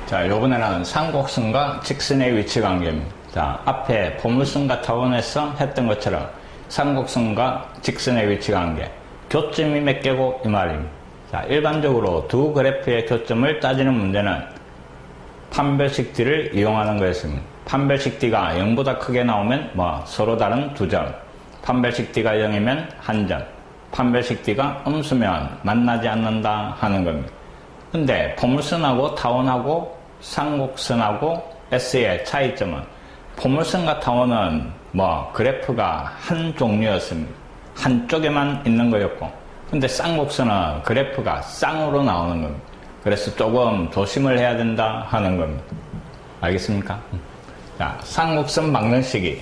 자, 요번에는 상곡선과 직선의 위치 관계입니다. 자, 앞에 포물선과 타원에서 했던 것처럼 상곡선과 직선의 위치 관계, 교점이 몇 개고 이 말입니다. 자, 일반적으로 두 그래프의 교점을 따지는 문제는 판별식 D를 이용하는 거였습니다. 판별식 D가 0보다 크게 나오면 서로 다른 두 점, 판별식 D가 0이면 한 점, 판별식 D가 음수면 만나지 않는다 하는 겁니다. 근데 포물선하고 타원하고 상곡선하고 S의 차이점은 포물선과 타원은 그래프가 한 종류였습니다. 한쪽에만 있는 거였고, 근데 쌍곡선은 그래프가 쌍으로 나오는 겁니다. 그래서 조금 조심을 해야 된다 하는 겁니다. 알겠습니까? 자, 쌍곡선 방정식이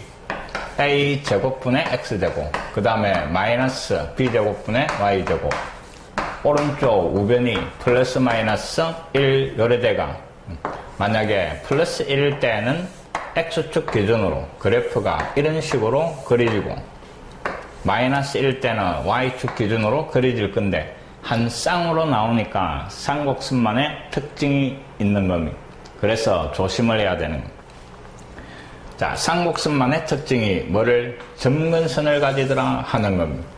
a제곱분의 x제곱, 그 다음에 마이너스 b제곱분의 y제곱, 오른쪽 우변이 플러스 마이너스 1 요래대가 만약에 플러스 1일 때는 x축 기준으로 그래프가 이런 식으로 그려지고, 마이너스 1일 때는 y축 기준으로 그려질 건데 한 쌍으로 나오니까 쌍곡선만의 특징이 있는 겁니다. 그래서 조심을 해야 되는 겁니다. 자, 쌍곡선만의 특징이 뭐를 점근선을 가지더라 하는 겁니다.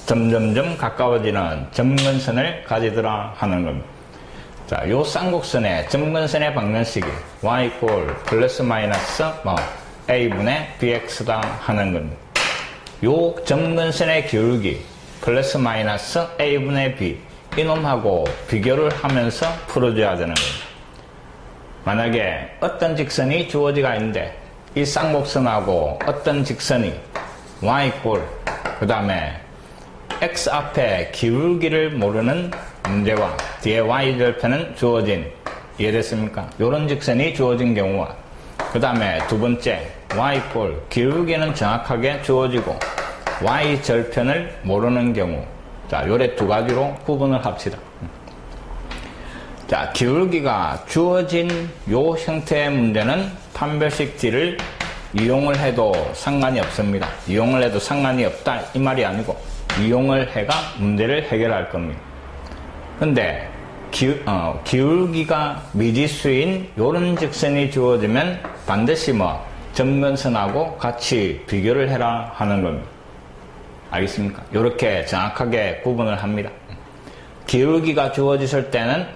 점점점 가까워지는 점근선을 가지더라 하는 겁니다. 자, 요 쌍곡선의 점근선의 방정식이 y 이퀄 플러스 마이너스 a분의 bx다 하는 겁니다. 요 점근선의 기울기 플러스 마이너스 a분의 b, 이놈하고 비교를 하면서 풀어줘야 되는 겁니다. 만약에 어떤 직선이 주어지가 있는데 이 쌍곡선하고 어떤 직선이 y 이퀄 그 다음에 x 앞에 기울기를 모르는 문제와 뒤에 y절편은 주어진, 이해됐습니까? 이런 직선이 주어진 경우와 그 다음에 두 번째 y 이퀄 기울기는 정확하게 주어지고 y절편을 모르는 경우, 자, 요래 두 가지로 구분을 합시다. 자, 기울기가 주어진 요 형태의 문제는 판별식 D를 이용을 해도 상관이 없습니다. 이용을 해도 상관이 없다 이 말이 아니고 이용을 해가 문제를 해결할 겁니다. 근데 기울기가 미지수인 요런 직선이 주어지면 반드시 점근선하고 같이 비교를 해라 하는 겁니다. 알겠습니까? 요렇게 정확하게 구분을 합니다. 기울기가 주어졌을 때는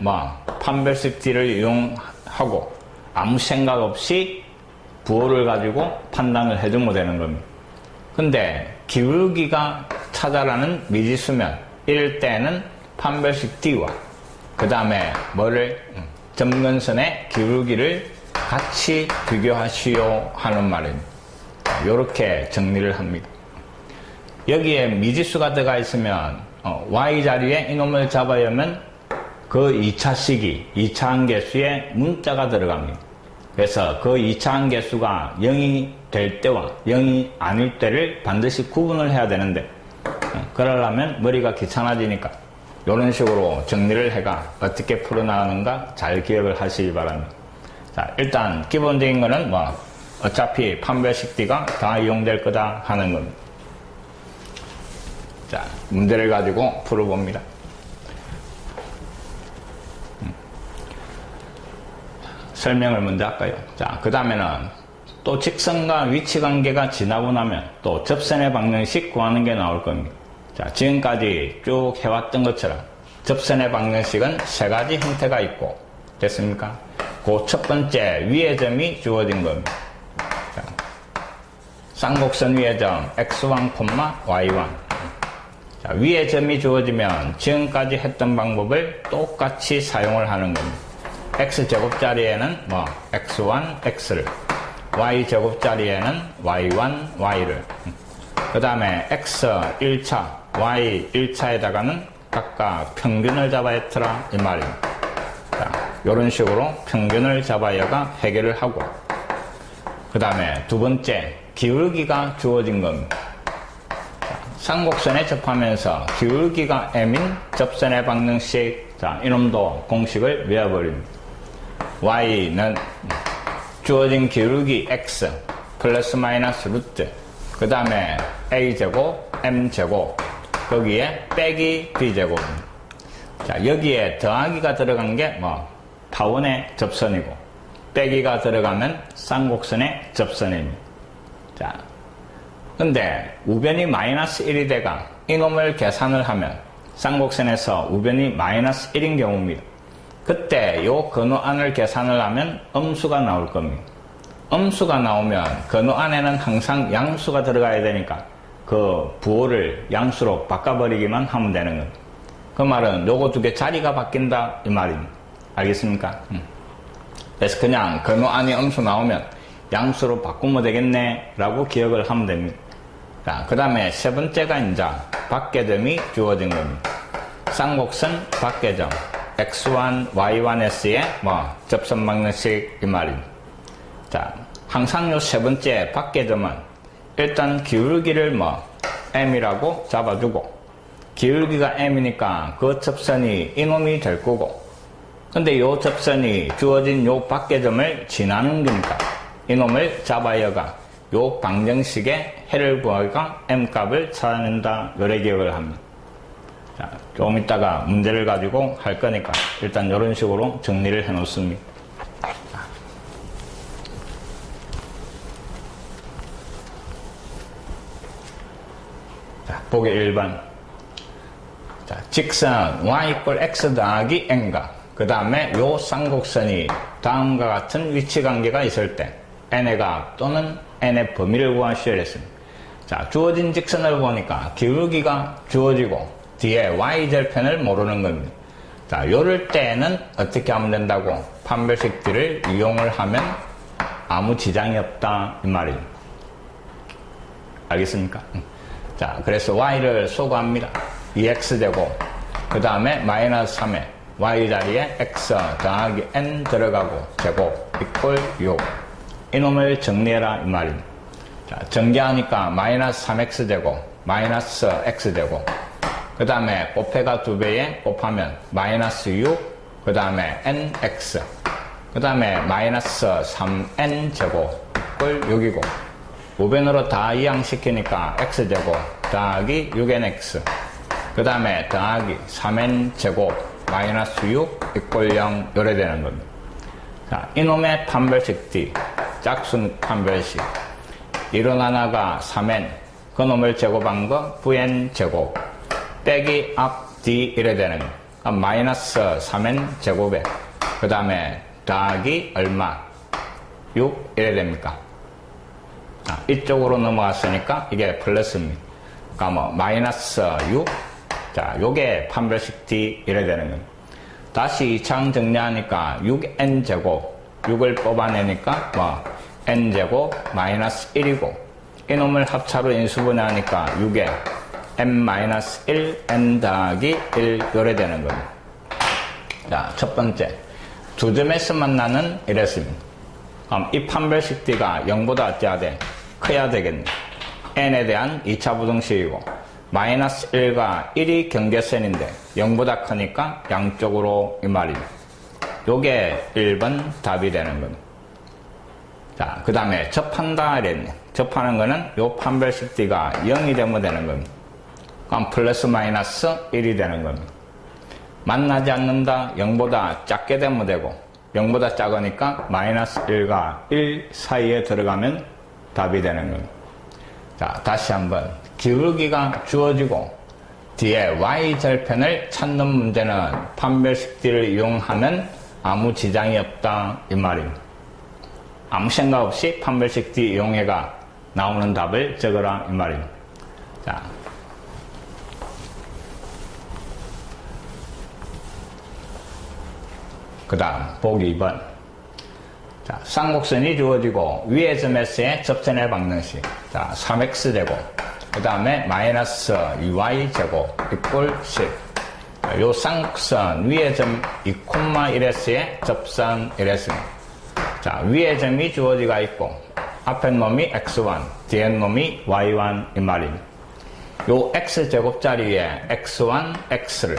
판별식 D를 이용하고 아무 생각 없이 부호를 가지고 판단을 해주면 되는 겁니다. 근데 기울기가 찾아라는 미지수면 이럴 때는 판별식 D와 그 다음에 점근선의 기울기를 같이 비교하시오 하는 말입니다. 요렇게 정리를 합니다. 여기에 미지수가 들어가 있으면 y자리에 이놈을 잡아야 하면 그 2차 시기, 2차 함계수에 문자가 들어갑니다. 그래서 그 2차 함계수가 0이 될 때와 0이 아닐 때를 반드시 구분을 해야 되는데 그러려면 머리가 귀찮아지니까 이런 식으로 정리를 해가 어떻게 풀어나가는가 잘 기억을 하시기 바랍니다. 자, 일단 기본적인 거는 어차피 판별식 D가 다 이용될 거다 하는 겁니다. 자, 문제를 가지고 풀어봅니다. 설명을 먼저 할까요? 자, 그 다음에는 또 직선과 위치 관계가 지나고 나면 또 접선의 방정식 구하는 게 나올 겁니다. 자, 지금까지 쭉 해왔던 것처럼 접선의 방정식은 세 가지 형태가 있고, 됐습니까? 그 첫 번째 위의 점이 주어진 겁니다. 자, 쌍곡선 위의 점 x1, y1. 자, 위의 점이 주어지면 지금까지 했던 방법을 똑같이 사용을 하는 겁니다. x제곱 자리에는 x1, x를, y제곱 자리에는 y1, y를, 그 다음에 x 1차, y 1차에다가는 각각 평균을 잡아야 했더라 이 말입니다. 자, 요런 식으로 평균을 잡아야가 해결을 하고, 그 다음에 두 번째 기울기가 주어진 겁니다. 쌍곡선에 접하면서 기울기가 m인 접선의 방정식, 자, 이놈도 공식을 외워버립니다. y는 주어진 기울기 x 플러스 마이너스 루트, 그 다음에 a제곱 m제곱, 거기에 빼기 b제곱. 자, 여기에 더하기가 들어간 게 타원의 접선이고, 빼기가 들어가면 쌍곡선의 접선입니다. 자, 근데 우변이 마이너스 1이 돼가 이놈을 계산을 하면 쌍곡선에서 우변이 마이너스 1인 경우입니다. 그때 요 근호 안을 계산을 하면 음수가 나올 겁니다. 음수가 나오면 근호 안에는 항상 양수가 들어가야 되니까 그 부호를 양수로 바꿔버리기만 하면 되는 겁니다. 그 말은 요거 두 개 자리가 바뀐다 이 말입니다. 알겠습니까? 그래서 그냥 근호 안에 음수 나오면 양수로 바꾸면 되겠네 라고 기억을 하면 됩니다. 자, 그 다음에 세 번째가 이제 밖계점이 주어진 겁니다. 쌍곡선 밖계점 x1, y1s의 접선 방정식 이 말입니다. 자, 항상 요 세 번째 밖계점은 일단 기울기를 m이라고 잡아주고, 기울기가 m이니까 그 접선이 이놈이 될 거고, 근데 요 접선이 주어진 요 밖계점을 지나는 거니까 이놈을 잡아여가 요 방정식의 해를 구하기가 m값을 찾아낸다 요래 기억을 합니다. 자, 조금 있다가 문제를 가지고 할 거니까 일단 이런 식으로 정리를 해 놓습니다. 자, 보기 1번. 자, 직선 y = x 더하기 n과 그 다음에 요 쌍곡선이 다음과 같은 위치 관계가 있을 때 n의 값 또는 n의 범위를 구하시오 했습니다. 자, 주어진 직선을 보니까 기울기가 주어지고 뒤에 y절편을 모르는 겁니다. 자, 요럴 때는 어떻게 하면 된다고? 판별식 D를 이용을 하면 아무 지장이 없다 이 말입니다. 알겠습니까? 자, 그래서 y를 소거합니다. 2x 되고 그 다음에 마이너스 3에 y 자리에 x 더하기 n 들어가고 제곱 이꼴 6. 이놈을 정리해라 이 말입니다. 자, 전개하니까 마이너스 3x 되고 마이너스 x 되고 그 다음에 곱해가 2배에 곱하면 마이너스 6, 그 다음에 nx, 그 다음에 마이너스 3n 제곱 이꼴 6이고 우변으로 다 이항시키니까 x제곱 더하기 6nx, 그 다음에 더하기 3n 제곱 마이너스 6 이꼴 0 요래 되는 겁니다. 자, 이놈의 판별식 D, 짝수 판별식. 이론 하나가 3n, 그놈을 제곱한 거 vn 제곱, 빼기 앞 D 이래 되는 거. 그럼 마이너스 3n 제곱에, 그 다음에 더하기 얼마? 6 이래 됩니까? 자, 이쪽으로 넘어갔으니까 이게 플러스입니다. 그러니까 마이너스 6. 자, 요게 판별식 D 이래 되는 겁니다. 다시 2차항 정리하니까 6n 제곱, 6을 뽑아내니까 n제곱 마이너스 1이고 이놈을 합차로 인수분해하니까 6에 n-1 n 더하기 1 요래 되는 겁니다. 자, 첫 번째 두 점에서 만나는 이랬습니다. 그럼 이 판별식 D가 0보다 어때야 돼? 커야 되겠네. n에 대한 2차 부등식이고 마이너스 1과 1이 경계선인데 0보다 크니까 양쪽으로 이 말입니다. 요게 1번 답이 되는 겁니다. 자, 그 다음에 접한다 이랬네. 접하는 거는 요 판별식 D가 0이 되면 되는 겁니다. 그럼 플러스 마이너스 1이 되는 겁니다. 만나지 않는다 0보다 작게 되면 되고 0보다 작으니까 마이너스 1과 1 사이에 들어가면 답이 되는 겁니다. 자, 다시 한번 기울기가 주어지고 뒤에 y절편을 찾는 문제는 판별식 D를 이용하면 아무 지장이 없다 이 말입니다. 아무 생각 없이 판별식 D 이용해가 나오는 답을 적어라 이 말입니다. 자, 그 다음 보기 2번. 자, 쌍곡선이 주어지고 위의 점에서의 접선의 방정식. 자, 3x 되고 그 다음에 마이너스 2y 제곱 이꼴 10. 요 쌍곡선 위의 점 2,1s의 접선 이랬습니다. 자, 위의 점이 주어지가 있고 앞에 놈이 x1, 뒤에 놈이 y1 이 말입니다. 요 x제곱 자리에 x1, x를,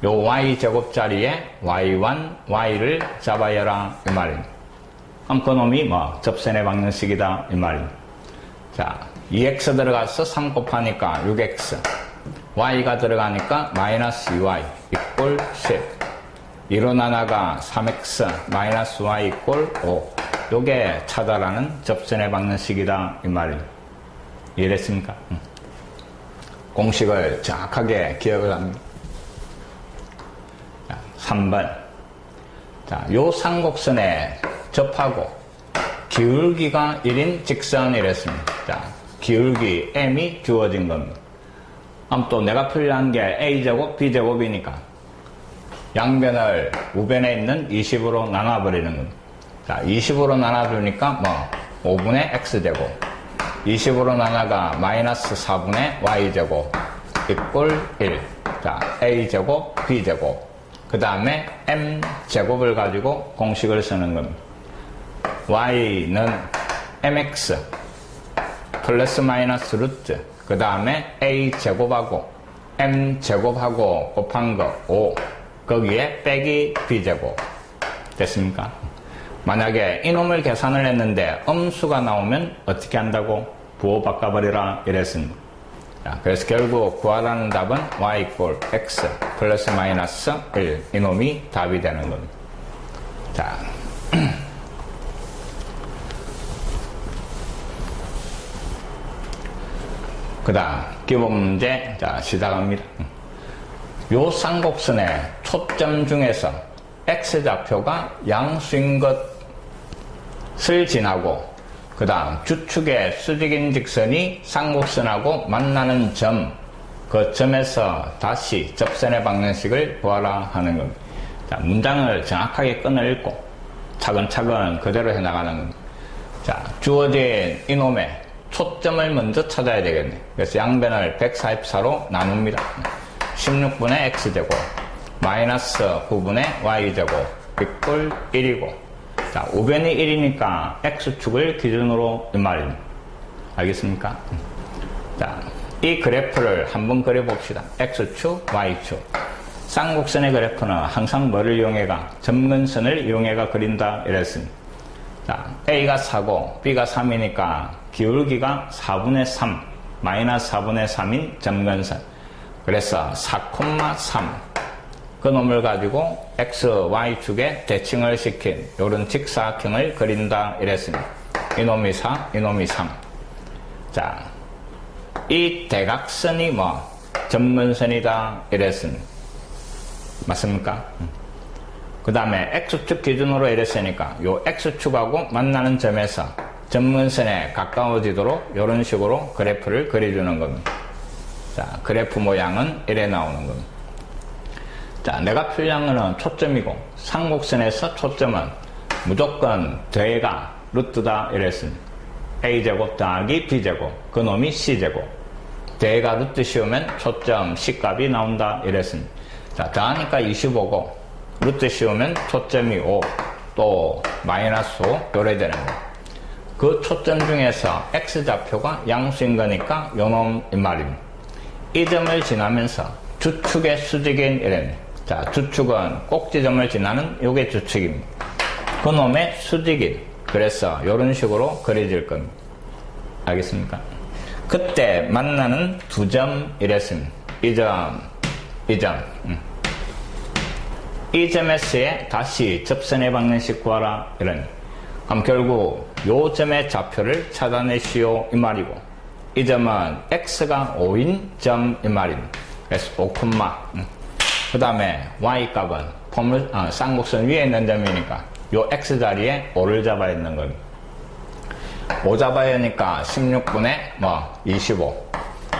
요 y제곱 자리에 y1, y를 잡아여라 이 말입니다. 그럼 그 놈이 접선의 방정식이다 이 말입니다. 자, 2x 들어가서 3 곱하니까 6x, y가 들어가니까 마이너스 2y 이꼴 10. 2로 나눠가 3x 마이너스 y 이꼴 5. 요게 차다라는 접선의 방정식이다 이 말이에요. 이해됐습니까? 공식을 정확하게 기억을 합니다. 자, 3번. 자, 요 상곡선에 접하고 기울기가 1인 직선이랬습니다. 자, 기울기 m이 주어진 겁니다. 그럼 또 내가 풀이한 게 a제곱 b제곱이니까 양변을 우변에 있는 20으로 나눠버리는 겁니다. 자, 20으로 나눠주니까 5분의 x제곱 20으로 나눠가 마이너스 4분의 y제곱 이꼴 1. 자, a제곱 b제곱 그 다음에 m제곱을 가지고 공식을 쓰는 겁니다. y는 mx 플러스 마이너스 루트 그 다음에 a제곱하고 m제곱하고 곱한 거 5 거기에 빼기 b제곱 됐습니까? 만약에 이놈을 계산을 했는데 음수가 나오면 어떻게 한다고? 부호 바꿔버리라 이랬습니다. 자, 그래서 결국 구하라는 답은 y 이꼴 x 플러스 마이너스 1 이놈이 답이 되는 겁니다. 자, 그 다음 기본 문제 자 시작합니다. 요 쌍곡선의 초점 중에서 x좌표가 양수인 것을 지나고 그 다음 주축의 수직인 직선이 쌍곡선하고 만나는 점, 그 점에서 다시 접선의 방정식을 구하라 하는 겁니다. 자, 문장을 정확하게 끊어 읽고 차근차근 그대로 해나가는 겁니다. 자, 주어진 이놈의 초점을 먼저 찾아야 되겠네. 그래서 양변을 144로 나눕니다. 16분의 x제곱 마이너스 9분의 y제곱 이꼴 1이고 자, 우변이 1이니까 x축을 기준으로 이 말입니다. 알겠습니까? 자, 이 그래프를 한번 그려봅시다. x축, y축. 쌍곡선의 그래프는 항상 뭐를 이용해가? 점근선을 이용해가 그린다 이랬습니다. 자, a가 4고 b가 3이니까 기울기가 4분의 3 마이너스 4분의 3인 점근선. 그래서 4,3 그 놈을 가지고 x, y축에 대칭을 시킨 요런 직사각형을 그린다 이랬습니다. 이놈이 4, 이놈이 3. 자, 이 대각선이 점근선이다 이랬습니다. 맞습니까? 그 다음에 x축 기준으로 이랬으니까 요 x축하고 만나는 점에서 점근선에 가까워지도록 이런 식으로 그래프를 그려주는 겁니다. 자, 그래프 모양은 이래 나오는 겁니다. 자, 내가 표시한 거는 초점이고 상곡선에서 초점은 무조건 더해가 루트다 이랬습니다. a제곱 더하기 b제곱 그 놈이 c제곱 더해가 루트 씌우면 초점 c값이 나온다 이랬습니다. 자, 더하니까 25고 루트 씌우면 초점이 5 또 마이너스 5 요래 되는 거예요. 그 초점 중에서 x좌표가 양수인 거니까 요놈 이 말입니다. 이 점을 지나면서 주축의 수직인 이랍니다. 자, 주축은 꼭지점을 지나는 요게 주축입니다. 그 놈의 수직인 그래서 요런 식으로 그려질 겁니다. 알겠습니까? 그때 만나는 두 점 이랬습니다. 이 점, 이 점. 이 점에서의 다시 접선의 방정식 구하라 이런. 그럼 결국 요 점의 좌표를 찾아내시오 이 말이고 이 점은 x가 5인 점 이 말입니다. 그래서 5, 그 다음에 y값은 쌍곡선 위에 있는 점이니까 요 x 자리에 5를 잡아야 있는 겁니다. 5 잡아야 하니까 16분의 25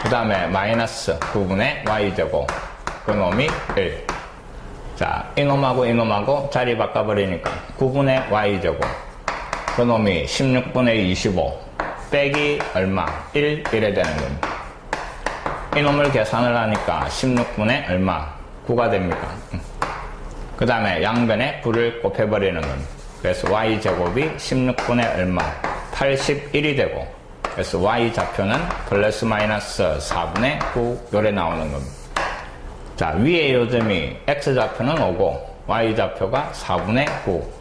그 다음에 마이너스 9분의 y제곱 그 놈이 1. 자, 이놈하고 이놈하고 자리 바꿔버리니까 9분의 y제곱 그 놈이 16분의 25 빼기 얼마? 1 이래 되는 겁니다. 이놈을 계산을 하니까 16분의 얼마? 9가 됩니까? 그 다음에 양변에 9를 곱해버리는 겁니다. 그래서 y제곱이 16분의 얼마? 81이 되고 그래서 y좌표는 플러스 마이너스 4분의 9 요래 나오는 겁니다. 자, 위에 요점이 x좌표는 5고 y좌표가 4분의 9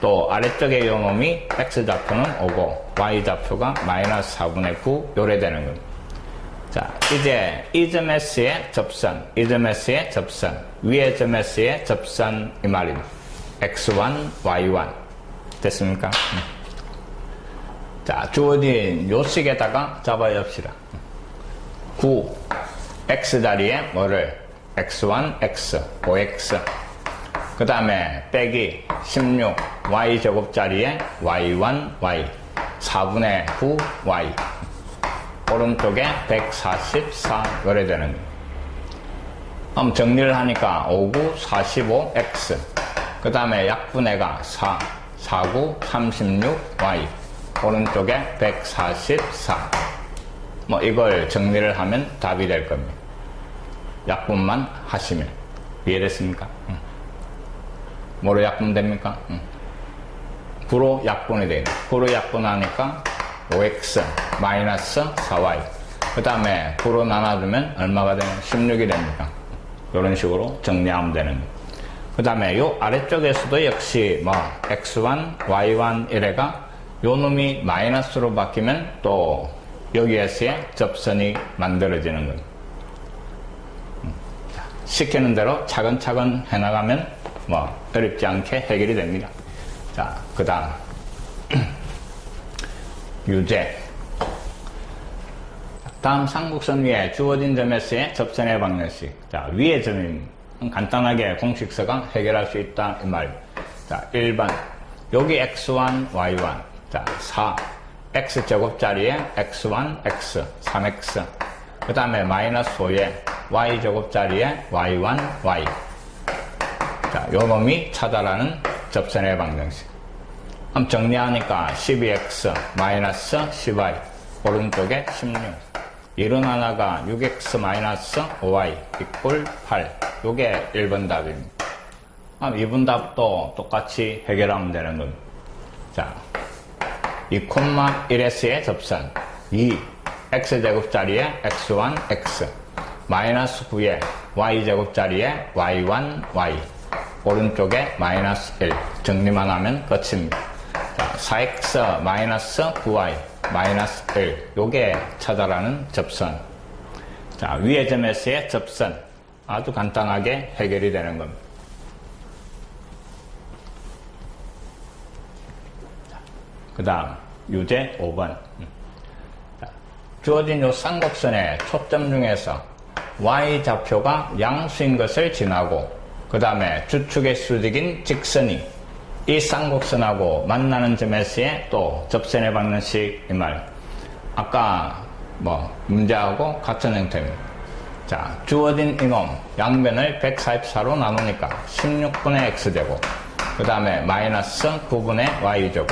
또 아래쪽에 요 놈이 x좌표는 5고 y좌표가 마이너스 4분의 9 요래 되는 겁니다. 자, 이제 이 점 S의 접선, 이 점 S의 접선, 위의 점 S의 접선 이 말입니다. X1, Y1 됐습니까? 자, 주어진 요 식에다가 잡아 엽시다. 9 X 자리에 뭐를 X1, X, 5X 그 다음에 빼기 16 Y 제곱 자리에 Y1, Y 4분의 9 Y 오른쪽에 144 요래 되는 거예요. 그럼 정리를 하니까 59, 45, X 그 다음에 약분해가 4, 49, 36, Y 오른쪽에 144 뭐 이걸 정리를 하면 답이 될 겁니다. 약분만 하시면 이해됐습니까? 뭐로 약분됩니까? 9로 약분이 돼요. 9로 약분하니까 5x 마이너스 4y 그 다음에 9로 나눠주면 얼마가 되면 16이 됩니다. 이런 식으로 정리하면 되는 거예요. 그 다음에 요 아래쪽에서도 역시 뭐 x1, y1 이래가 요 놈이 마이너스로 바뀌면 또 여기에서의 접선이 만들어지는 거예요. 시키는 대로 차근차근 해나가면 뭐 어렵지 않게 해결이 됩니다. 자, 그 다음 유제 다음 삼국선 위에 주어진 점에서의 접선의 방정식. 자, 위의 점이 간단하게 공식서가 해결할 수 있다 이 말. 자, 1번 여기 x1, y1 자, 4 x제곱 자리에 x1, x 3x 그 다음에 마이너스 5에 y제곱 자리에 y1, y 자, 요 놈이 찾아라는 접선의 방정식. 그럼 정리하니까 12x 마이너스 10y 오른쪽에 16 이런 하나가 6x 마이너스 5y 이꼴 8 요게 1번 답입니다. 그럼 2번 답도 똑같이 해결하면 되는 겁니다. 자, 2,1s의 접선 2 x제곱 자리에 x1, x 마이너스 9에 y제곱 자리에 y1, y 오른쪽에 마이너스 1 정리만 하면 끝입니다. 자, 4x 마이너스 9y 마이너스 1 요게 찾아라는 접선. 자, 위의 점에서의 접선 아주 간단하게 해결이 되는 겁니다. 그 다음 유제 5번 자, 주어진 요 쌍곡선의 초점 중에서 y좌표가 양수인 것을 지나고 그 다음에 주축의 수직인 직선이 이 쌍곡선하고 만나는 점에서의 또 접선의 방정식 이 말. 아까 뭐 문제하고 같은 형태입니다. 자, 주어진 이놈 양변을 144로 나누니까 16분의 x제곱 그 다음에 마이너스 9분의 y제곱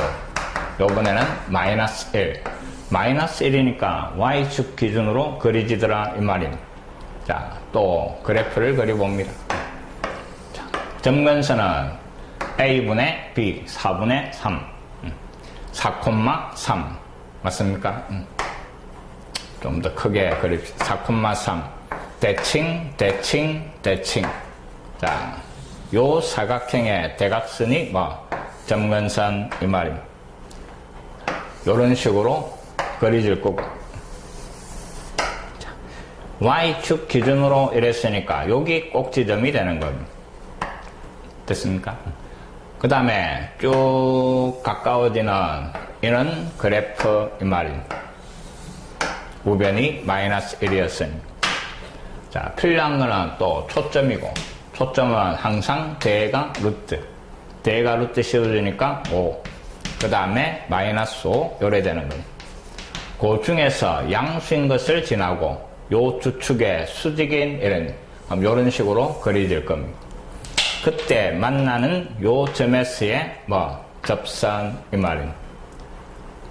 요번에는 마이너스 1 마이너스 1이니까 y축 기준으로 그리지더라 이 말입니다. 자, 또 그래프를 그려봅니다. 자, 점근선은 a분의 b 4분의 3 4,3 맞습니까? 좀 더 크게 그립시다. 4,3 대칭 대칭 대칭. 자, 요 사각형의 대각선이 뭐 점근선 이 말입니다. 요런 식으로 그려질 거고 자, y축 기준으로 이랬으니까 여기 꼭지점이 되는 겁니다. 됐습니까? 그 다음에 쭉 가까워지는 이런 그래프 이 말입니다. 우변이 마이너스 1이었으니 자, 필요한 거는 또 초점이고 초점은 항상 대가 루트 대가 루트 씌워주니까 5 그 다음에 마이너스 5 요래 되는 겁니다. 그 중에서 양수인 것을 지나고 요 주축의 수직인 이런 요런 식으로 그려질 겁니다. 그때 만나는 요 점에서의 뭐 접선 이 말입니다.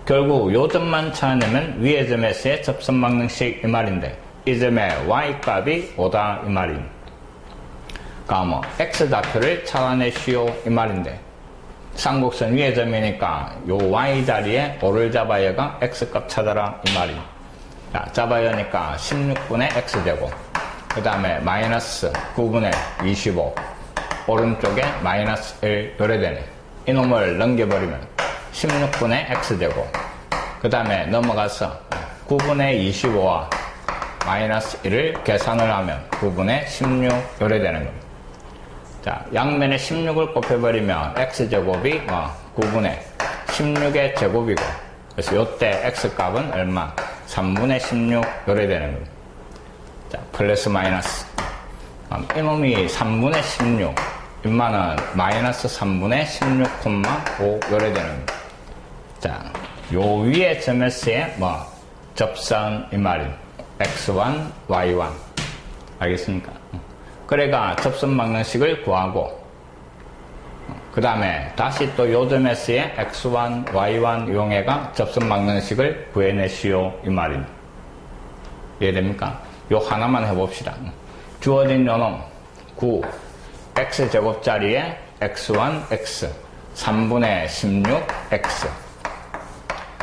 결국 요 점만 찾아내면 위의 점에서의 접선 방정식 이 말인데 이 점의 y값이 5다 이 말입니다. 그러니까 뭐 x좌표를 찾아내시오 이 말인데 쌍곡선 위의 점이니까 요 y 자리에 5를 잡아야가 x값 찾아라 이 말입니다. 자, 잡아야니까 16분의 x제곱 그 다음에 마이너스 9분의 25 오른쪽에 마이너스 1 요래되네. 이놈을 넘겨버리면 16분의 x제곱 그 다음에 넘어가서 9분의 25와 마이너스 1을 계산을 하면 9분의 16 요래 되는 겁니다. 자, 양면에 16을 곱해버리면 x제곱이 9분의 16의 제곱이고, 그래서 요때 x값은 얼마? 3분의 16 요래 되는 겁니다. 자, 플러스 마이너스. 이놈이 3분의 16, 인마는 마이너스 3분의 16,5 요래 되는 겁니다. 자, 요 위에 점에서의 접선 이 말입니다. x1, y1. 알겠습니까? 그래가 접선 방정식을 구하고, 그 다음에 다시 또 요 점에서의 x1, y1 이용해가 접선 방정식을 구해내시오 이 말입니다. 이해됩니까? 요 하나만 해봅시다. 주어진 요놈 9 x제곱자리에 x1, x 3분의 16 x,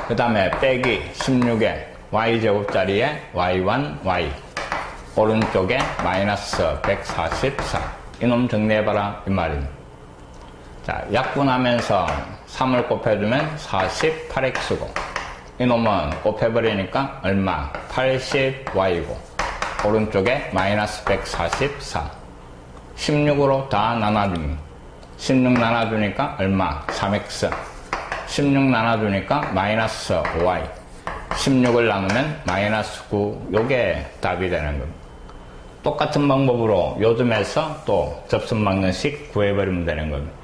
그 다음에 빼기 16에 y제곱자리에 y1, y, 오른쪽에 마이너스 144. 이놈 정리해봐라 이 말입니다. 자, 약분하면서 3을 곱해주면 48x고, 이놈은 곱해버리니까 얼마? 80y고, 오른쪽에 마이너스 144. 16으로 다 나눠줍니다. 16 나눠주니까 얼마? 3x. 16 나눠주니까 마이너스 5y. 16을 나누면 마이너스 9. 요게 답이 되는 겁니다. 똑같은 방법으로 요즘에서 또 접선 방정식 구해버리면 되는 겁니다.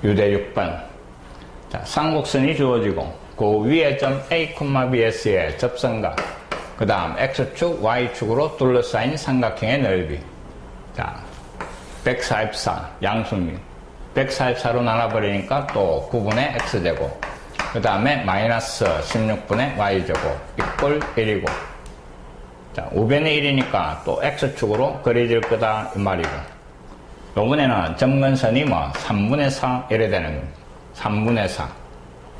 유대 6번. 자, 쌍곡선이 주어지고, 그 위에 점 A, Bs의 접선각, 그 다음 X축, Y축으로 둘러싸인 삼각형의 넓이. 자, 144, 양수입니다. 144로 나눠버리니까 또 9분의 X제곱. 그 다음에 마이너스 16분의 Y제곱. 이꼴 1이고. 자, 우변이 1이니까 또 X축으로 그려질 거다, 이 말이고. 요번에는 점근선이 3분의 4 이래 되는 겁니다. 3분의 4.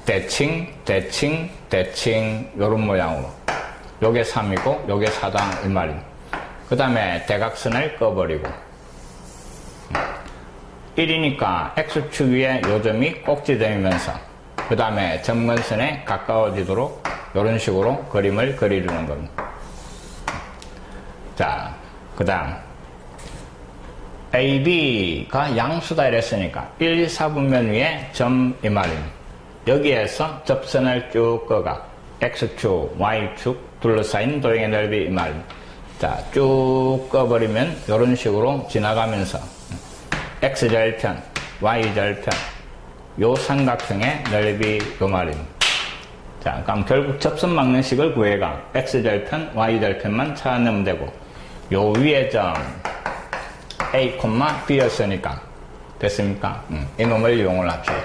대칭, 대칭, 대칭, 요런 모양으로. 요게 3이고, 요게 4다, 이 말입니다. 그 다음에 대각선을 꺼버리고. 1이니까 X축 위에 요점이 꼭지점이면서, 그 다음에 점근선에 가까워지도록 요런 식으로 그림을 그려주는 겁니다. 자, 그 다음. AB가 양수다 이랬으니까 1, 4분면 위에 점 이 말입니다. 여기에서 접선을 쭉 꺼가 X축, Y축 둘러싸인 도형의 넓이 이 말입니다. 자, 쭉 꺼버리면 이런 식으로 지나가면서 X절편, Y절편 요 삼각형의 넓이 요 말입니다. 자, 그럼 결국 접선 방정식을 구해가 X절편, Y절편만 찾아내면 되고, 요 위에 점 A, B였으니까 됐습니까? 이놈을 이용을 합시다.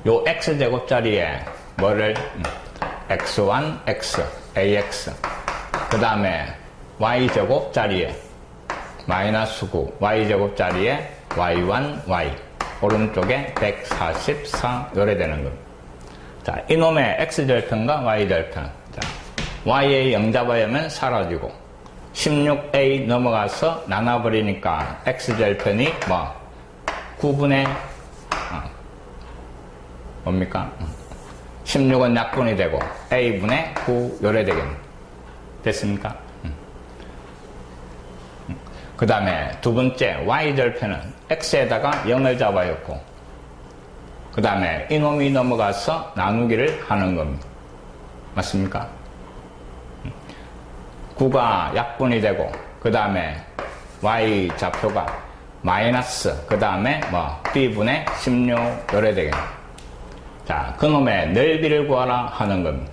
요 X제곱자리에 뭐를 X1, X, AX, 그 다음에 Y제곱자리에 마이너스 9, Y제곱자리에 Y1, Y, 오른쪽에 144 요래 되는 겁니다. 자, 이놈의 X절편과 Y절편. 자, Y의 0 잡아야면 사라지고, 16a 넘어가서 나눠버리니까 X절편이 9분의 뭡니까? 16은 약분이 되고 a분의 9 요래 되겠네. 됐습니까? 그 다음에 두 번째 Y절편은 X에다가 0을 잡아였고, 그 다음에 이놈이 넘어가서 나누기를 하는 겁니다. 맞습니까? 9가 약분이 되고, 그 다음에 Y 좌표가 마이너스, 그 다음에 B분의 16 요래 되겠네. 자, 그놈의 넓이를 구하라 하는 겁니다.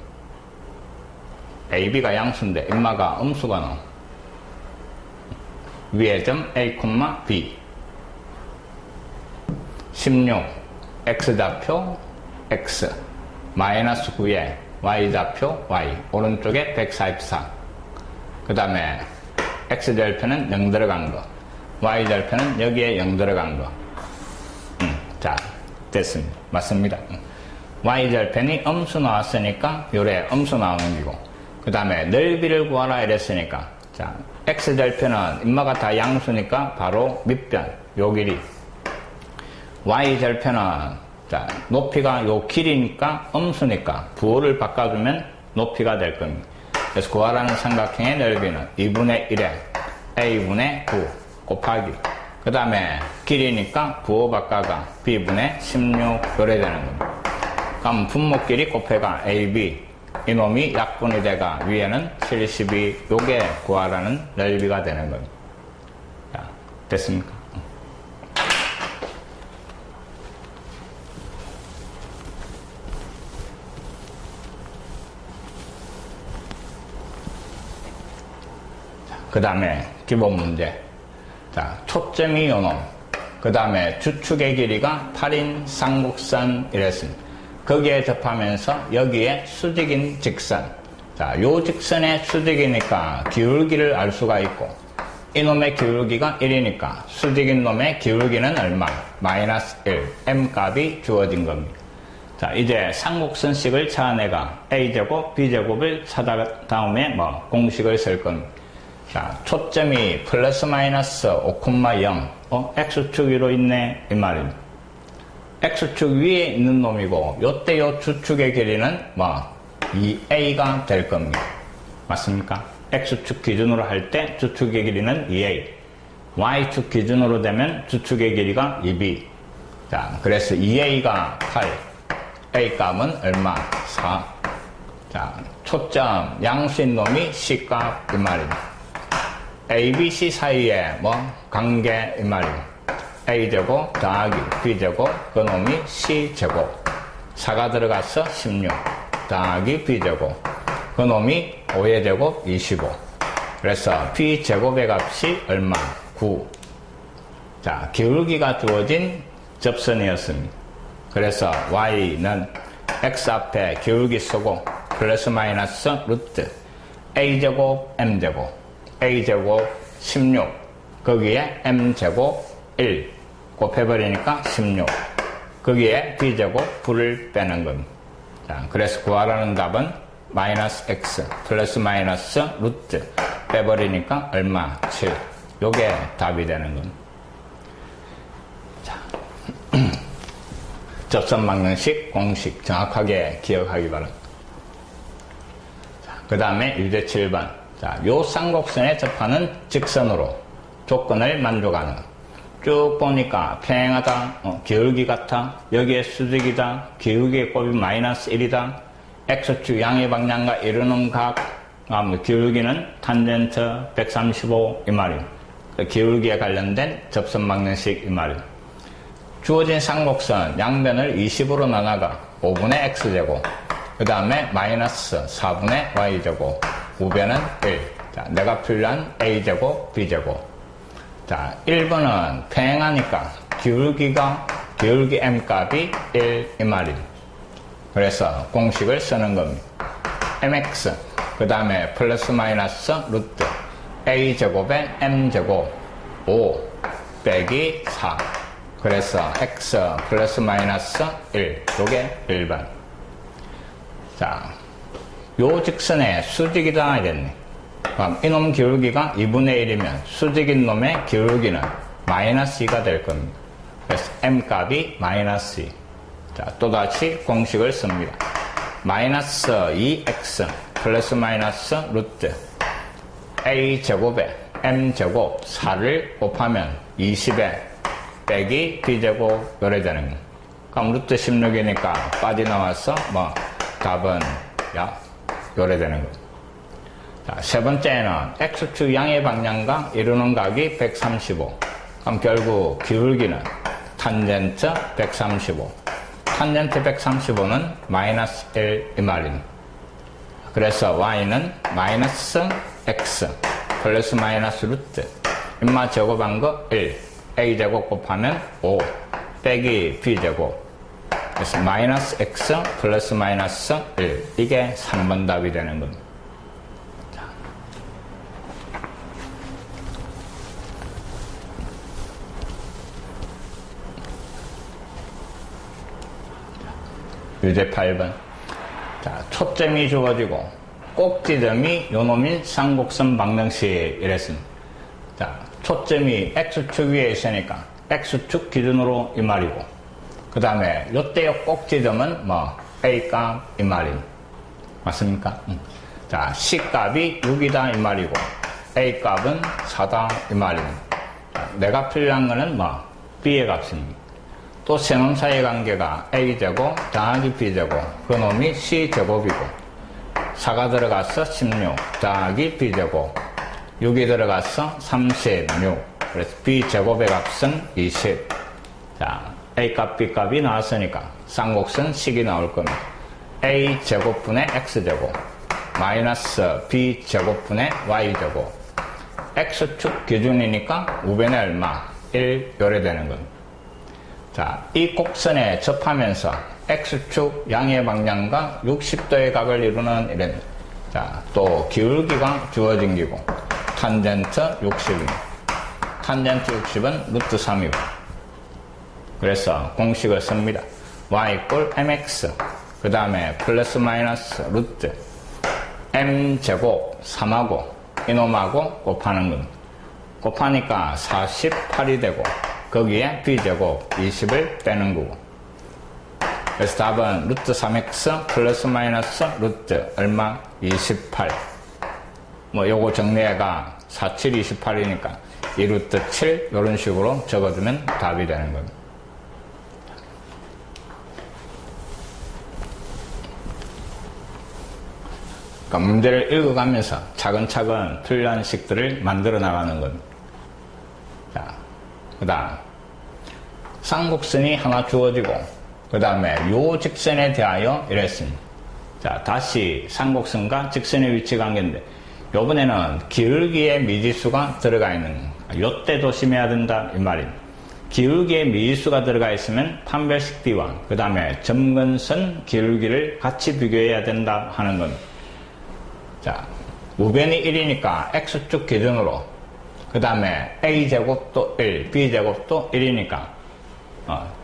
AB가 양수인데 인마가 음수가 나오. 위에 점 A, B 16 X좌표 X 마이너스 9에 Y좌표 Y 오른쪽에 144. 그 다음에 X절편은 0 들어간 거, Y절편은 여기에 0 들어간 거. 자, 됐습니다. 맞습니다. Y절편이 음수 나왔으니까 요래 음수 나오는 기고, 그 다음에 넓이를 구하라 이랬으니까, 자, X절편은 인마가 다 양수니까 바로 밑변 요 길이. y절편은, 자, 높이가 요 길이니까 음수니까 부호를 바꿔주면 높이가 될 겁니다. 그래서 구하라는 삼각형의 넓이는 2분의 1에 a분의 9 곱하기. 그 다음에 길이니까 부호 바꿔가 b분의 16 요래 되는 겁니다. 그럼 분모끼리 곱해가 ab. 이놈이 약분이 돼가 위에는 72. 요게 구하라는 넓이가 되는 겁니다. 자, 됐습니까? 그 다음에 기본 문제. 자, 초점이 요놈. 그 다음에 주축의 길이가 8인 쌍곡선 이랬습니다. 거기에 접하면서 여기에 수직인 직선. 자, 요 직선의 수직이니까 기울기를 알 수가 있고, 이놈의 기울기가 1이니까 수직인 놈의 기울기는 얼마? 마이너스 1. m 값이 주어진 겁니다. 자, 이제 쌍곡선식을 찾아내가 a제곱, b제곱을 찾아 다음에 공식을 쓸 겁니다. 자, 초점이 플러스 마이너스 5,0. x축 위로 있네, 이 말입니다. x축 위에 있는 놈이고, 요때 요 주축의 길이는 2a가 될 겁니다. 맞습니까? x축 기준으로 할 때 주축의 길이는 2a. y축 기준으로 되면 주축의 길이가 2b. 자, 그래서 2a가 8. a 값은 얼마? 4. 자, 초점, 양수인 놈이 c값, 이 말입니다. A, B, C 사이에 관계 이 말이에요. A제곱 더하기 B제곱 그 놈이 C제곱 4가 들어가서 16 더하기 B제곱 그 놈이 5의 제곱 25. 그래서 B제곱의 값이 얼마? 9. 자, 기울기가 주어진 접선이었습니다. 그래서 Y는 X 앞에 기울기 쓰고 플러스 마이너스 루트 A제곱 M제곱 a제곱 16 거기에 m제곱 1 곱해버리니까 16 거기에 b제곱 9를 빼는 겁니다. 자, 그래서 구하라는 답은 마이너스 x 플러스 마이너스 루트 빼버리니까 얼마? 7. 요게 답이 되는 겁니다. 자, 접선방정식 공식 정확하게 기억하기 바랍니다. 그 다음에 유제 7번. 자, 요 쌍곡선에 접하는 직선으로 조건을 만족하는. 쭉 보니까 평행하다, 기울기 같아, 여기에 수직이다, 기울기의 곱이 마이너스 1이다, x축 양의 방향과 이루는 각, 기울기는 탄젠트 135 이 말입니다. 기울기에 관련된 접선 방정식 이 말입니다. 주어진 쌍곡선 양변을 20으로 나눠가 5분의 x제곱, 그 다음에 마이너스 4분의 y제곱, 우변은 1. 자, 내가 필요한 a제곱, b제곱. 자, 1번은 평행하니까 기울기 m 값이 1 이 말입니다. 그래서 공식을 쓰는 겁니다. mx, 그 다음에 플러스 마이너스 루트 a제곱에 m제곱 5 빼기 4. 그래서 x 플러스 마이너스 1. 요게 1번. 자, 요 직선에 수직이다 하겠네. 그럼 이놈 기울기가 2분의 1이면 수직인 놈의 기울기는 마이너스 2가 될 겁니다. 그래서 m값이 마이너스 2. 자, 또다시 공식을 씁니다. 마이너스 2x 플러스 마이너스 루트 a제곱에 m제곱 4를 곱하면 20에 빼기 b제곱 요래 되는 겁니다. 그럼 루트 16이니까 빠져나와서 답은 요래 되는 겁니다. 자, 세 번째는 x축 양의 방향과 이루는 각이 135. 그럼 결국 기울기는 탄젠트 135. 탄젠트 135는 마이너스 1 이 말입니다. 그래서 y는 마이너스 x 플러스 마이너스 루트 인마 제곱한 거 1 a제곱 곱하면 5 빼기 b제곱. 그래서 마이너스 x 플러스 마이너스 1. 이게 3번 답이 되는 겁니다. 자. 유제 8번. 자, 초점이 주어지고 꼭지점이 요놈인 쌍곡선 방정식 이랬습니다. 자, 초점이 x축 위에 있으니까 x축 기준으로 이 말이고, 그 다음에 요때의 꼭 지점은 뭐 a값 이 말임. 맞습니까? 자, c값이 6이다 이 말이고, a값은 4다 이 말임. 내가 필요한 거는 뭐 b의 값입니다. 또 세놈 사이의 관계가 a제곱 더하기 b제곱, 그 놈이 c제곱이고, 4가 들어가서 16 더하기 b제곱, 6이 들어가서 36. 그래서 b제곱의 값은 20. 자, a값 b값이 나왔으니까 쌍곡선 식이 나올 겁니다. a제곱분의 x제곱 마이너스 b제곱분의 y제곱, x축 기준이니까 우변이 얼마? 1 요래 되는 겁니다. 자, 이 곡선에 접하면서 x축 양의 방향과 60도의 각을 이루는 이런, 자, 또 기울기가 주어진 기고, 탄젠트 60입니다. 탄젠트 60은 루트 3이고, 그래서 공식을 씁니다. y = mx, 그 다음에 플러스 마이너스 루트 m제곱 3하고 이놈하고 곱하는 겁니다. 곱하니까 48이 되고, 거기에 b제곱 20을 빼는 거고, 그래서 답은 루트 3x 플러스 마이너스 루트 얼마? 28. 뭐 요거 정리해가 47, 28이니까 2루트 7 이런 식으로 적어주면 답이 되는 겁니다. 그러니까 문제를 읽어가면서 차근차근 풀이한 식들을 만들어 나가는 겁니다. 자, 그 다음 쌍곡선이 하나 주어지고, 그 다음에 요 직선에 대하여 이랬습니다. 자, 다시 쌍곡선과 직선의 위치 관계인데, 요번에는 기울기의 미지수가 들어가 있는, 요때 조심해야 된다 이 말입니다. 기울기의 미지수가 들어가 있으면 판별식 D와 그 다음에 점근선 기울기를 같이 비교해야 된다 하는 겁니다. 자, 우변이 1이니까 x축 기준으로, 그 다음에 a제곱도 1, b제곱도 1이니까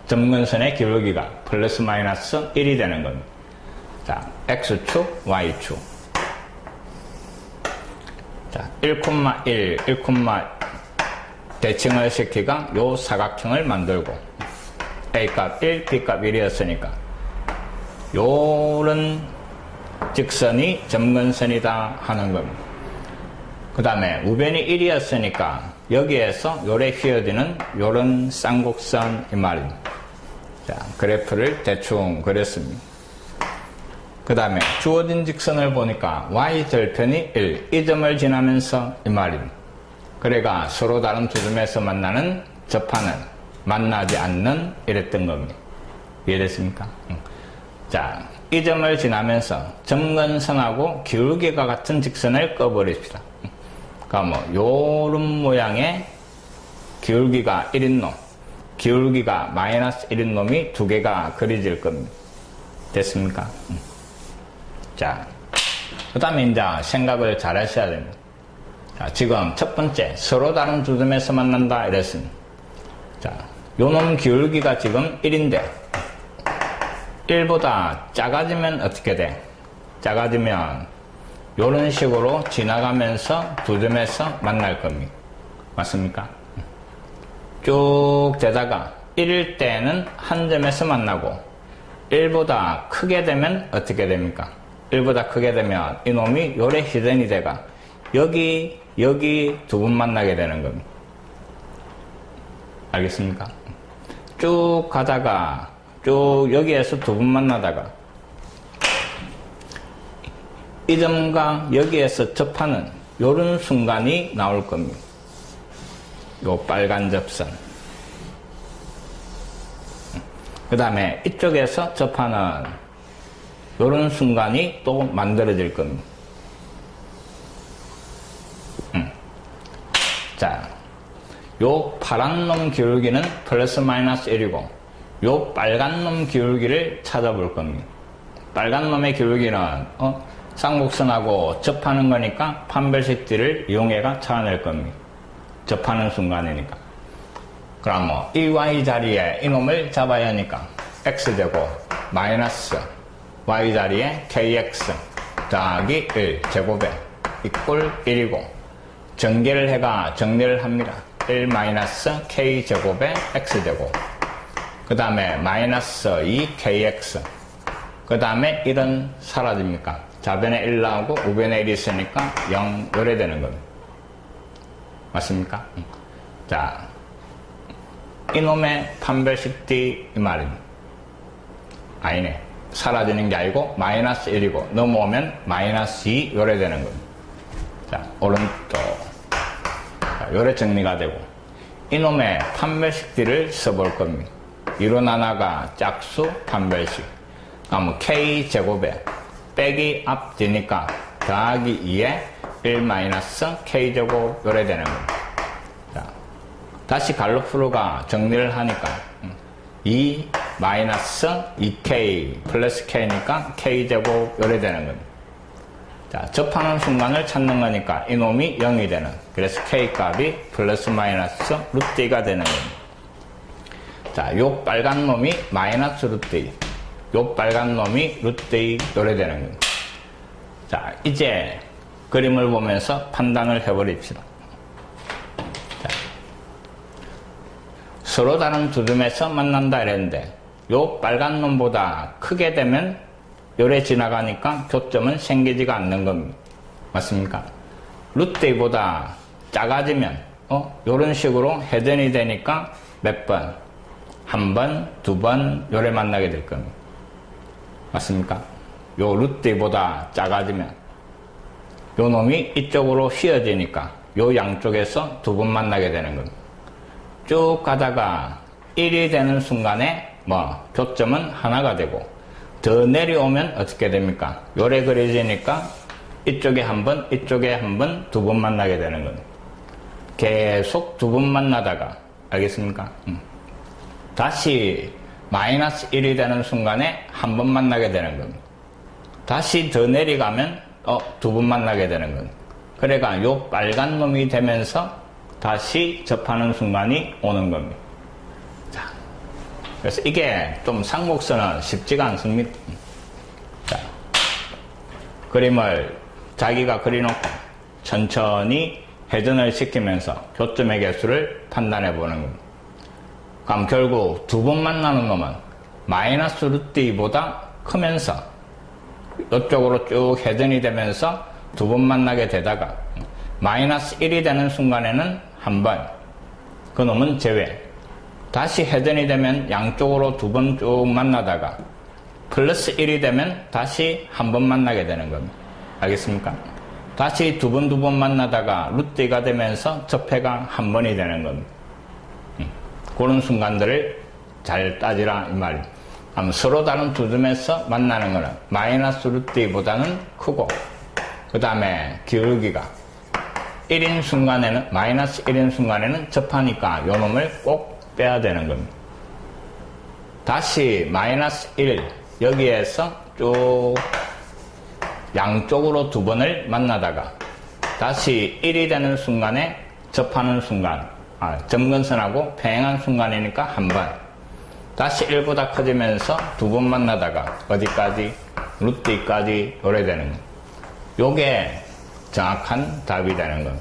점근선의 기울기가 플러스 마이너스 1이 되는 겁니다. 자, x축, y축. 자, 1,1, 1, 대칭을 시키가 요 사각형을 만들고, a값 1, b값 1이었으니까 요런 직선이 점근선이다 하는 겁니다. 그 다음에 우변이 1이었으니까 여기에서 요래 휘어지는 요런 쌍곡선 이 말입니다. 자, 그래프를 대충 그렸습니다. 그 다음에 주어진 직선을 보니까 y절편이 1, 이 점을 지나면서 이 말입니다. 그래가 서로 다른 두 점에서 만나는, 접하는, 만나지 않는 이랬던 겁니다. 이해됐습니까? 자, 이 점을 지나면서 점근선하고 기울기가 같은 직선을 꺼버립시다. 그러니까 뭐 요런 모양의 기울기가 1인 놈, 기울기가 마이너스 1인 놈이 두 개가 그려질 겁니다. 됐습니까? 자, 그 다음에 이제 생각을 잘 하셔야 됩니다. 자, 지금 첫 번째 서로 다른 두 점에서 만난다 이랬습니다. 자, 요놈 기울기가 지금 1인데 1보다 작아지면 어떻게 돼? 작아지면 요런 식으로 지나가면서 두 점에서 만날 겁니다. 맞습니까? 쭉 되다가 1일 때는 한 점에서 만나고, 1보다 크게 되면 어떻게 됩니까? 1보다 크게 되면 이놈이 요래 희전이 돼가 여기 두 분 만나게 되는 겁니다. 알겠습니까? 쭉 가다가 쭉 여기에서 두 분 만나다가 이 점과 여기에서 접하는 요런 순간이 나올 겁니다. 요 빨간 접선. 그 다음에 이쪽에서 접하는 요런 순간이 또 만들어질 겁니다. 자, 요 파란 놈 기울기는 플러스 마이너스 1이고 요 빨간 놈 기울기를 찾아볼 겁니다. 빨간 놈의 기울기는 쌍곡선하고 접하는 거니까 판별식 D를 이용해가 찾아낼 겁니다. 접하는 순간이니까. 그럼 이 y 자리에 이놈을 잡아야 하니까 x제곱 마이너스 y 자리에 kx 더하기 1 제곱에 이꼴 1이고, 전개를 해가 정리를 합니다. 1 마이너스 k제곱의 x제곱. 그 다음에 마이너스 2kx. 그 다음에 1은 사라집니까? 좌변에 1 나오고 우변에 1이 있으니까 0 요래 되는 겁니다. 맞습니까? 자, 이놈의 판별식 D 이 말입니다. 아니네. 사라지는 게 아니고 마이너스 1이고 넘어오면 마이너스 2 요래 되는 겁니다. 자, 오른쪽. 자, 요래 정리가 되고 이놈의 판별식 D를 써볼 겁니다. 이론 하나가 짝수 판별식. 그럼 K제곱에 빼기 앞 D니까 더하기 2에 1 마이너스 K제곱 요래 되는 겁니다. 자, 다시 갈로프로가 정리를 하니까 2 마이너스 2K 플러스 K니까 K제곱 요래 되는 겁니다. 자, 접하는 순간을 찾는 거니까 이놈이 0이 되는. 그래서 K값이 플러스 마이너스 루트 2가 되는 겁니다. 자, 요 빨간 놈이 마이너스 루트 2. 요 빨간 놈이 루트 2 요래 되는 겁니다. 자, 이제 그림을 보면서 판단을 해버립시다. 자, 서로 다른 두 점에서 만난다 이랬는데 요 빨간 놈보다 크게 되면 요래 지나가니까 교점은 생기지가 않는 겁니다. 맞습니까? 루트 2보다 작아지면 요런 식으로 회전이 되니까 몇 번? 한 번, 두 번 요래 만나게 될 겁니다. 맞습니까? 요 루트 2보다 작아지면 요 놈이 이쪽으로 휘어지니까 요 양쪽에서 두 번 만나게 되는 겁니다. 쭉 가다가 1이 되는 순간에 교점은 하나가 되고 더 내려오면 어떻게 됩니까? 요래 그려지니까 이쪽에 한 번, 이쪽에 한 번, 두 번 만나게 되는 겁니다. 계속 두 번 만나다가 알겠습니까? 다시 마이너스 1이 되는 순간에 한 번 만나게 되는 겁니다. 다시 더 내려가면 두 번 만나게 되는 겁니다. 그러니까 요 빨간 놈이 되면서 다시 접하는 순간이 오는 겁니다. 자, 그래서 이게 좀 상목선은 쉽지가 않습니다. 자, 그림을 자기가 그려놓고 천천히 회전을 시키면서 교점의 개수를 판단해 보는 겁니다. 그럼 결국 두 번 만나는 놈은 마이너스 루트 2보다 크면서 이쪽으로 쭉 회전이 되면서 두 번 만나게 되다가 마이너스 1이 되는 순간에는 한 번, 그 놈은 제외. 다시 회전이 되면 양쪽으로 두 번 쭉 만나다가 플러스 1이 되면 다시 한 번 만나게 되는 겁니다. 알겠습니까? 다시 두 번 만나다가 루트 2가 되면서 접해가 한 번이 되는 겁니다. 그런 순간들을 잘 따지라 이 말입니다. 서로 다른 두 점에서 만나는 거는 마이너스 루트 2보다는 크고 그 다음에 기울기가 1인 순간에는 마이너스 1인 순간에는 접하니까 요 놈을 꼭 빼야 되는 겁니다. 다시 마이너스 1 여기에서 쭉 양쪽으로 두 번을 만나다가 다시 1이 되는 순간에 접하는 순간 점근선하고 평행한 순간이니까 한 번 다시 1보다 커지면서 두 번 만나다가 어디까지? 루트 2까지 요래되는 거. 요게 정확한 답이 되는 거.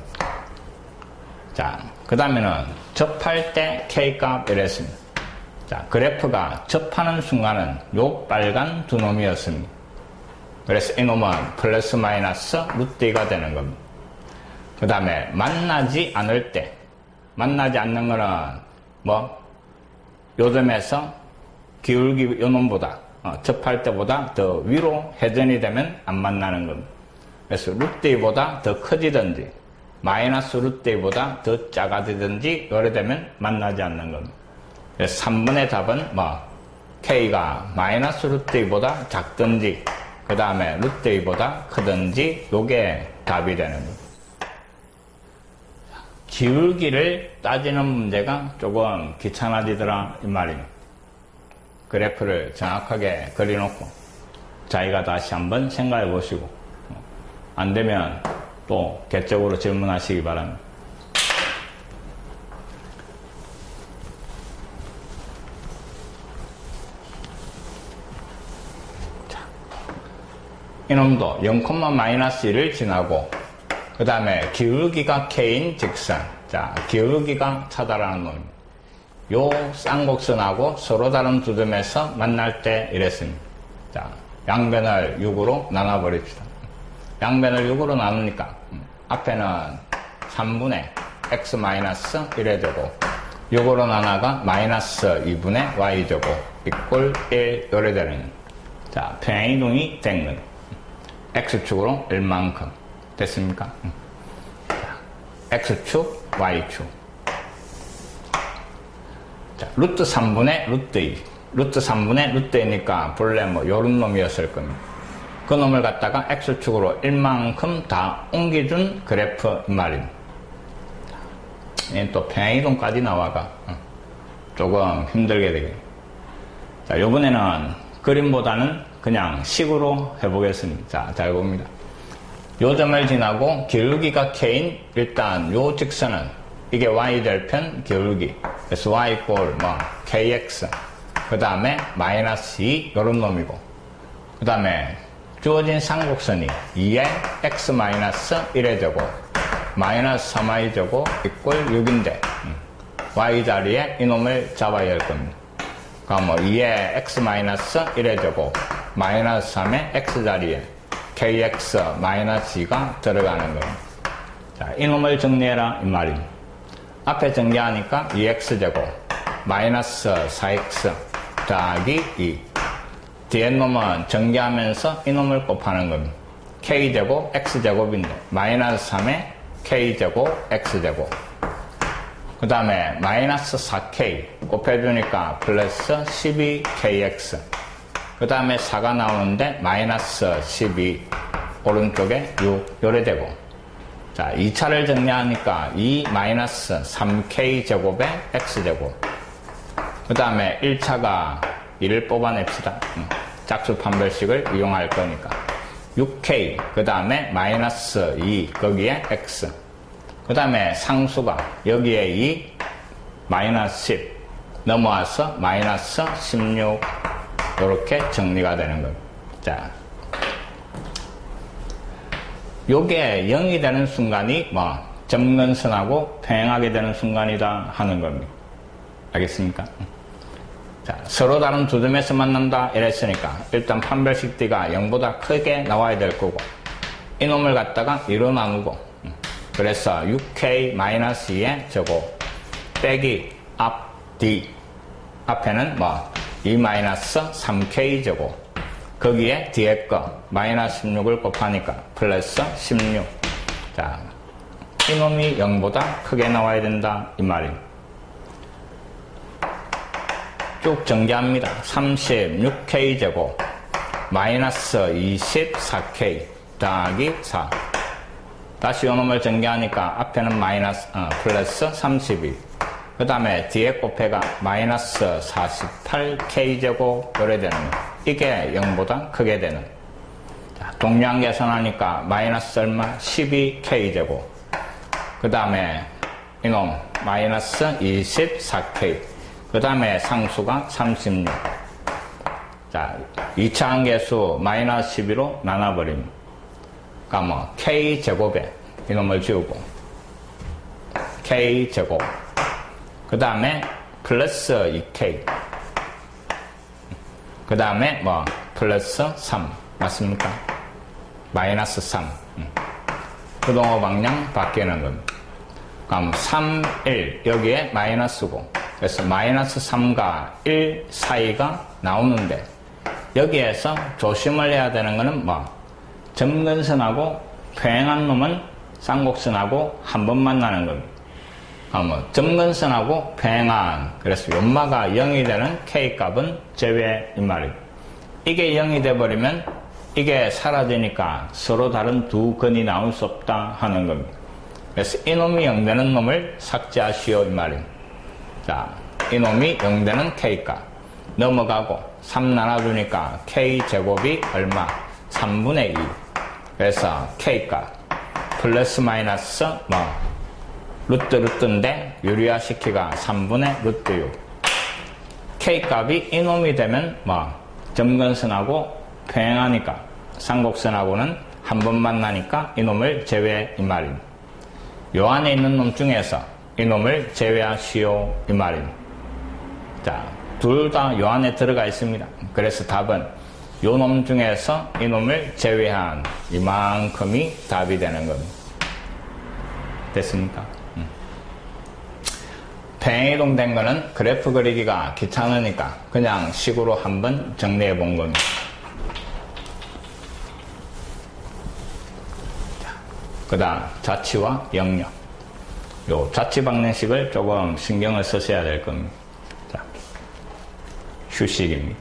자, 그 다음에는 접할 때 K값 이랬습니다. 자, 그래프가 접하는 순간은 요 빨간 두 놈이었습니다. 그래서 이 놈은 플러스 마이너스 루트 2가 되는 겁니다. 그 다음에 만나지 않을 때 만나지 않는 거는 요 점에서 기울기 요 놈보다 접할 때보다 더 위로 회전이 되면 안 만나는 겁니다. 그래서 루트 2보다 더 커지든지 마이너스 루트 2보다 더 작아지든지 요래 되면 만나지 않는 겁니다. 그래서 3번의 답은 K가 마이너스 루트 2보다 작든지 그 다음에 루트 2보다 크든지 요게 답이 되는 겁니다. 기울기를 따지는 문제가 조금 귀찮아지더라 이 말입니다. 그래프를 정확하게 그려놓고 자기가 다시 한번 생각해 보시고 안되면 또 개적으로 질문하시기 바랍니다. 자, 이놈도 0,-1을 지나고 그 다음에 기울기가 K인 직선. 자, 기울기가 차다라는 놈입니다. 요 쌍곡선하고 서로 다른 두 점에서 만날 때 이랬습니다. 자, 양변을 6으로 나눠버립시다. 양변을 6으로 나누니까 앞에는 3분의 x-1이 되고 6으로 나눠가 마이너스 2분의 y제곱 이꼴 1 요래 되는. 자, 평행이동이 된 건 x축으로 1만큼 됐습니까? 자, x축, y축. 자, 루트 3분의 루트 2. 루트 3분의 루트 2니까 본래 뭐 요런 놈이었을 겁니다. 그 놈을 갖다가 x축으로 1만큼 다 옮겨준 그래프 말입니다. 또 평행이동까지 나와가 조금 힘들게 되겠네요. 자, 요번에는 그림보다는 그냥 식으로 해보겠습니다. 자, 잘 봅니다. 요 점을 지나고 기울기가 k인 일단 요 직선은 이게 y절편 기울기. 그래서 y 이꼴 뭐 kx. 그 다음에 마이너스 2 요런 놈이고. 그 다음에 주어진 쌍곡선이 2에 x 마이너스 1의 제곱 마이너스 3y 제곱 이꼴 6인데 y 자리에 이놈을 잡아야 할 겁니다. 그럼 뭐 2에 x 마이너스 1의 제곱 마이너스 3의 x 자리에 kx 마이너스 2가 들어가는 겁니다. 자, 이놈을 정리해라 이 말입니다. 앞에 정리하니까 2x제곱 마이너스 4x 더하기 2. 뒤에 놈은 정리하면서 이놈을 곱하는 겁니다. k제곱 x제곱인데 마이너스 3에 k제곱 x제곱. 그 다음에 마이너스 4k 곱해주니까 플러스 12kx. 그 다음에 4가 나오는데 마이너스 12 오른쪽에 6 요래되고. 자, 2차를 정리하니까 2 마이너스 3k 제곱에 x제곱. 그 다음에 1차가 2를 뽑아냅시다. 짝수 판별식을 이용할 거니까 6k 그 다음에 마이너스 2 거기에 x. 그 다음에 상수가 여기에 2 마이너스 10 넘어와서 마이너스 16 이렇게 정리가 되는 겁니다. 자, 요게 0이 되는 순간이 뭐 점근선하고 평행하게 되는 순간이다 하는 겁니다. 알겠습니까? 자, 서로 다른 두 점에서 만난다 이랬으니까 일단 판별식 D가 0보다 크게 나와야 될 거고 이놈을 갖다가 2로 나누고 그래서 6k-2의 제곱 빼기 앞 D 앞에는 뭐 2-3k 제곱 거기에 뒤에 거 마이너스 16을 곱하니까 플러스 16. 자, 이놈이 0보다 크게 나와야 된다 이 말입니다. 쭉 전개합니다. 36k 제곱 마이너스 24k 더하기 4. 다시 요놈을 전개하니까 앞에는 마이너스 플러스 32. 그 다음에 뒤에 곱해가 마이너스 48k 제곱 요래 되는 거. 이게 0보다 크게 되는. 자, 동량 계산하니까 마이너스 얼마 12k 제곱. 그 다음에 이놈 마이너스 24k. 그 다음에 상수가 36. 자, 2차 한계수 마이너스 12로 나눠버립니다. 그러니까 뭐 k 제곱에 이놈을 지우고 k 제곱. 그 다음에 플러스 2k. 그 다음에 뭐 플러스 3 맞습니까? 마이너스 3. 부동호 방향 바뀌는 겁니다. 그럼 3, 1 여기에 마이너스고 그래서 마이너스 3과 1 사이가 나오는데 여기에서 조심을 해야 되는 거는 뭐 점근선하고 평행한 놈은 쌍곡선하고 한 번 만나는 겁니다. 뭐 점근선하고 평행한 그래서 연마가 0이 되는 K값은 제외 이 말입니다. 이게 0이 돼버리면 이게 사라지니까 서로 다른 두 근이 나올 수 없다 하는 겁니다. 그래서 이놈이 0 되는 놈을 삭제하시오 이 말입니다. 자, 이놈이 0 되는 K값 넘어가고 3 나눠주니까 K제곱이 얼마? 3분의 2. 그래서 K값 플러스 마이너스 뭐 루트인데 유리화시키가 3분의 루트 6. K값이 이놈이 되면 뭐 점근선하고 평행하니까 쌍곡선하고는 한 번 만나니까 이놈을 제외 이 말입니다. 요 안에 있는 놈 중에서 이놈을 제외하시오 이 말입니다. 자, 둘 다 요 안에 들어가 있습니다. 그래서 답은 요 놈 중에서 이놈을 제외한 이만큼이 답이 되는 겁니다. 됐습니까? 평행이동된 거는 그래프 그리기가 귀찮으니까 그냥 식으로 한번 정리해 본 겁니다. 그 다음 자치와 영역. 요 자치 방정식을 조금 신경을 쓰셔야 될 겁니다. 자, 휴식입니다.